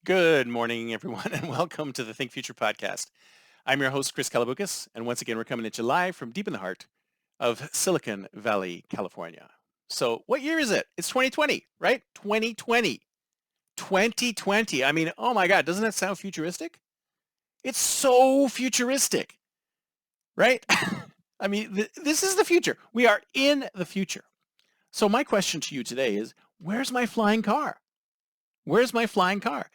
Good morning, everyone, and welcome to the Think Future podcast. I'm your host, Chris Kalaboukis, and once again, we're coming at you live from deep in the heart of Silicon Valley, California. So what year is it? It's 2020, right? 2020. 2020. I mean, oh my God, doesn't that sound futuristic? It's so futuristic, right? I mean, this is the future. We are in the future. So my question to you today is, where's my flying car? Where's my flying car?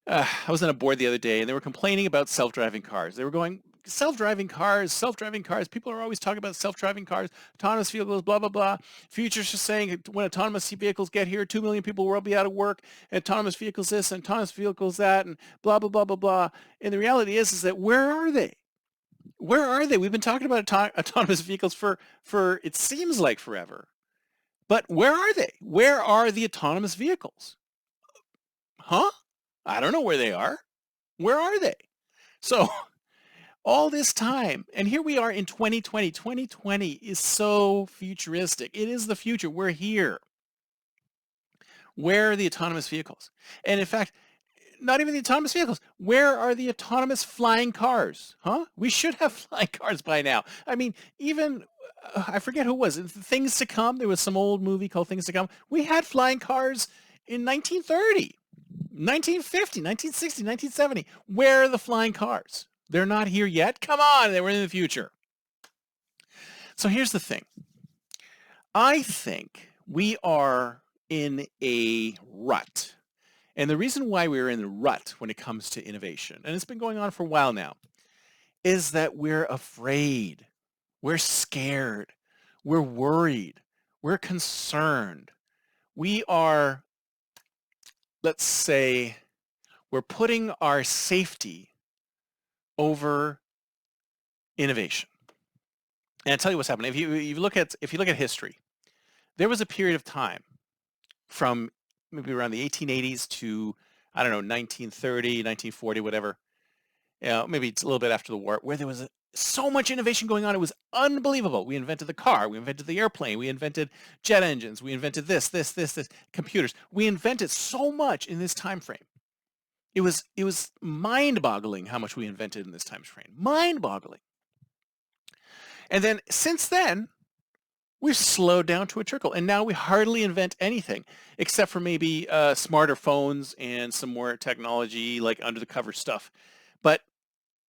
I was on a board the other day and they were complaining about self-driving cars. They were going, self-driving cars, self-driving cars. People are always talking about self-driving cars, autonomous vehicles, blah, blah, blah. Futures just saying when autonomous vehicles get here, 2 million people will be out of work, and autonomous vehicles this and autonomous vehicles that, and blah, blah, blah, blah, blah. And the reality is that where are they? Where are they? We've been talking about autonomous vehicles for it seems like forever. But where are they? Where are the autonomous vehicles? Huh? I don't know where they are. Where are they? So all this time, and here we are in 2020. 2020 is so futuristic. It is the future. We're here. Where are the autonomous vehicles? And in fact, not even the autonomous vehicles. Where are the autonomous flying cars? Huh? We should have flying cars by now. I mean, even, I forget who it was. Things to Come. There was some old movie called Things to Come. We had flying cars in 1930. 1950, 1960, 1970. Where are the flying cars? They're not here yet. Come on, they were in the future. So here's the thing. I think we are in a rut. And the reason why we're in the rut when it comes to innovation, and it's been going on for a while now, is that we're afraid. We're scared. We're worried. We're concerned. We are, let's say, we're putting our safety over innovation. And I'll tell you what's happening. If you look at history, there was a period of time from maybe around the 1880s to, I don't know, 1930, 1940, whatever. Maybe it's a little bit after the war, where there was so much innovation going on. It was unbelievable. We invented the car. We invented the airplane. We invented jet engines. We invented this, computers. We invented so much in this time frame. It was mind-boggling how much we invented in this time frame. Mind-boggling. And then since then, we've slowed down to a trickle, and now we hardly invent anything except for maybe smarter phones and some more technology like under the cover stuff. But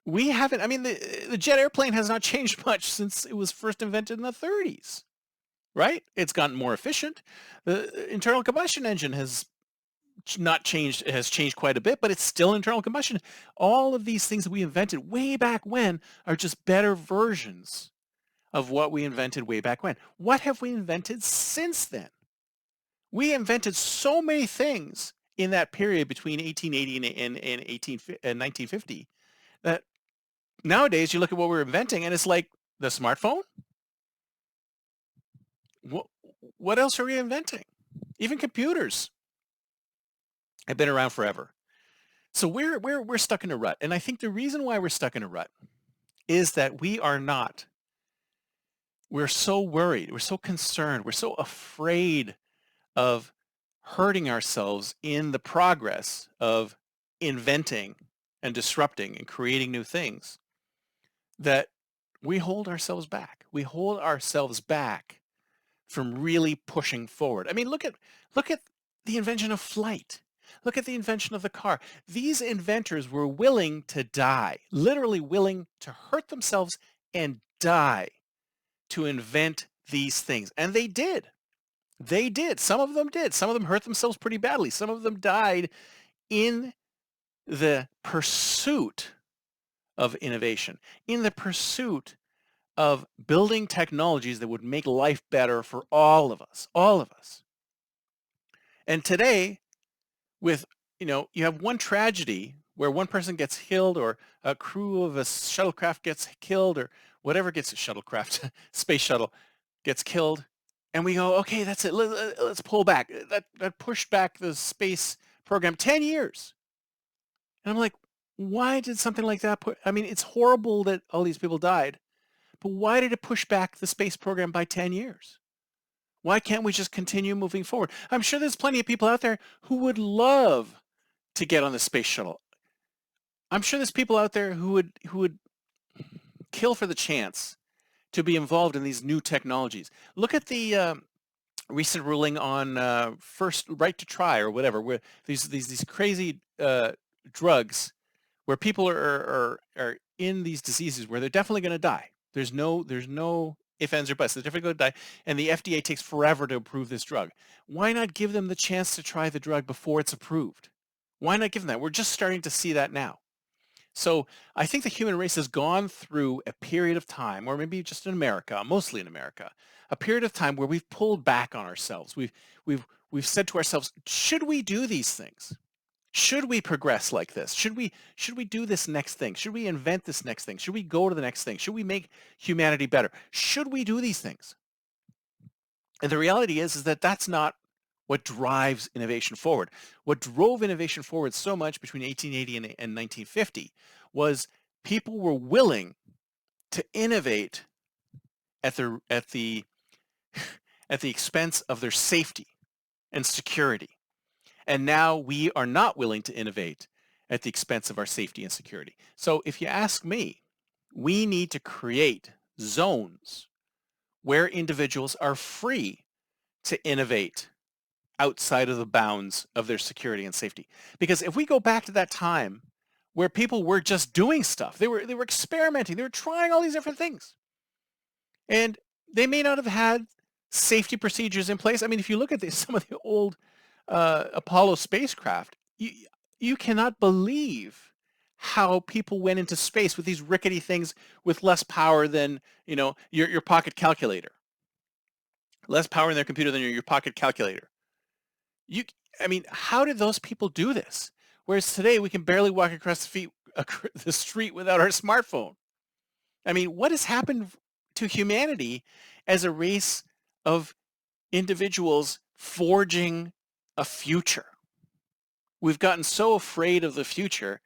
we haven't. I mean, the jet airplane has not changed much since it was first invented in the 30s, right? It's gotten more efficient. The internal combustion engine has not changed, it has changed quite a bit, but it's still internal combustion. All of these things that we invented way back when are just better versions of what we invented way back when. What have we invented since then? We invented so many things in that period between 1880 and 1950 that nowadays you look at what we're inventing and it's like the smartphone. What else are we inventing? Even computers have been around forever. So we're stuck in a rut. And I think the reason why we're stuck in a rut is that we're so worried, we're so concerned, we're so afraid of hurting ourselves in the progress of inventing and disrupting and creating new things that we hold ourselves back. We hold ourselves back from really pushing forward. I mean, look at the invention of flight. Look at the invention of the car. These inventors were willing to die, literally willing to hurt themselves and die to invent these things. And they did. They did. Some of them did. Some of them hurt themselves pretty badly. Some of them died in the pursuit of innovation, in the pursuit of building technologies that would make life better for all of us, all of us. And today, with, you have one tragedy where one person gets killed or a crew of a shuttlecraft gets killed or whatever gets a shuttlecraft, space shuttle gets killed. And we go, okay, that's it. Let's pull back. That pushed back the space program 10 years. And I'm like, why did something like that I mean, it's horrible that all these people died, but why did it push back the space program by 10 years? Why can't we just continue moving forward? I'm sure there's plenty of people out there who would love to get on the space shuttle. I'm sure there's people out there who would kill for the chance to be involved in these new technologies. Look at the recent ruling on first right to try or whatever, where these crazy drugs where people are in these diseases where they're definitely going to die. There's no ifs, ands, or buts. They're definitely going to die, and the FDA takes forever to approve this drug. Why not give them the chance to try the drug before it's approved? Why not give them that? We're just starting to see that now. So I think the human race has gone through a period of time, or maybe just in America, mostly in America, a period of time where we've pulled back on ourselves. We've said to ourselves, should we do these things? Should we progress like this? Should we do this next thing? Should we invent this next thing? Should we go to the next thing? Should we make humanity better? Should we do these things? And the reality is that that's not what drives innovation forward. What drove innovation forward so much between 1880 and 1950 was people were willing to innovate at the at the expense of their safety and security. And now we are not willing to innovate at the expense of our safety and security. So if you ask me, we need to create zones where individuals are free to innovate outside of the bounds of their security and safety. Because if we go back to that time where people were just doing stuff, they were experimenting, they were trying all these different things. And they may not have had safety procedures in place. I mean, if you look at some of the old Apollo spacecraft, you cannot believe how people went into space with these rickety things with less power than, your pocket calculator. Less power in their computer than your pocket calculator. I mean, how did those people do this? Whereas today we can barely walk across the street without our smartphone. I mean, what has happened to humanity as a race of individuals forging a future? We've gotten so afraid of the future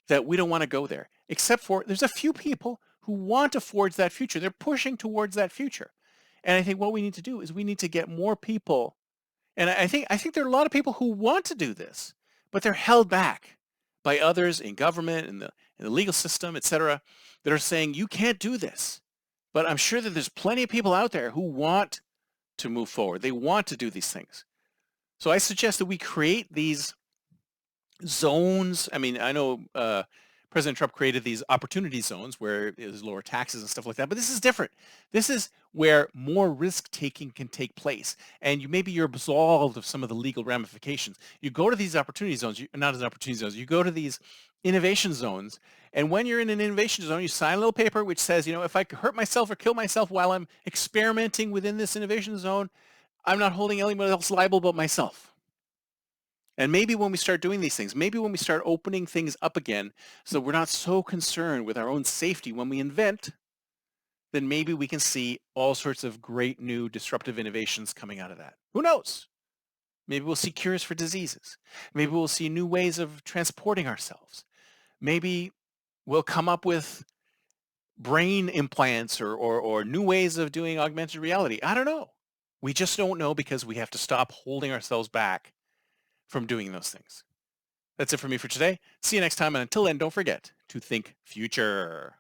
that we don't want to go there, except for there's a few people who want to forge that future. They're pushing towards that future. And I think what we need to do is we need to get more people. And I think there are a lot of people who want to do this, but they're held back by others in government, in the legal system, et cetera, that are saying, you can't do this. But I'm sure that there's plenty of people out there who want to move forward. They want to do these things. So I suggest that we create these zones. I mean, I know President Trump created these opportunity zones where there's lower taxes and stuff like that, but this is different. This is where more risk-taking can take place, and you're absolved of some of the legal ramifications. You go to these opportunity zones, not as opportunity zones, you go to these innovation zones, and when you're in an innovation zone, you sign a little paper which says, if I hurt myself or kill myself while I'm experimenting within this innovation zone, I'm not holding anyone else liable but myself. And maybe when we start doing these things, maybe when we start opening things up again, so we're not so concerned with our own safety when we invent, then maybe we can see all sorts of great new disruptive innovations coming out of that. Who knows? Maybe we'll see cures for diseases. Maybe we'll see new ways of transporting ourselves. Maybe we'll come up with brain implants or new ways of doing augmented reality. I don't know. We just don't know because we have to stop holding ourselves back from doing those things. That's it for me for today. See you next time. And until then, don't forget to think future.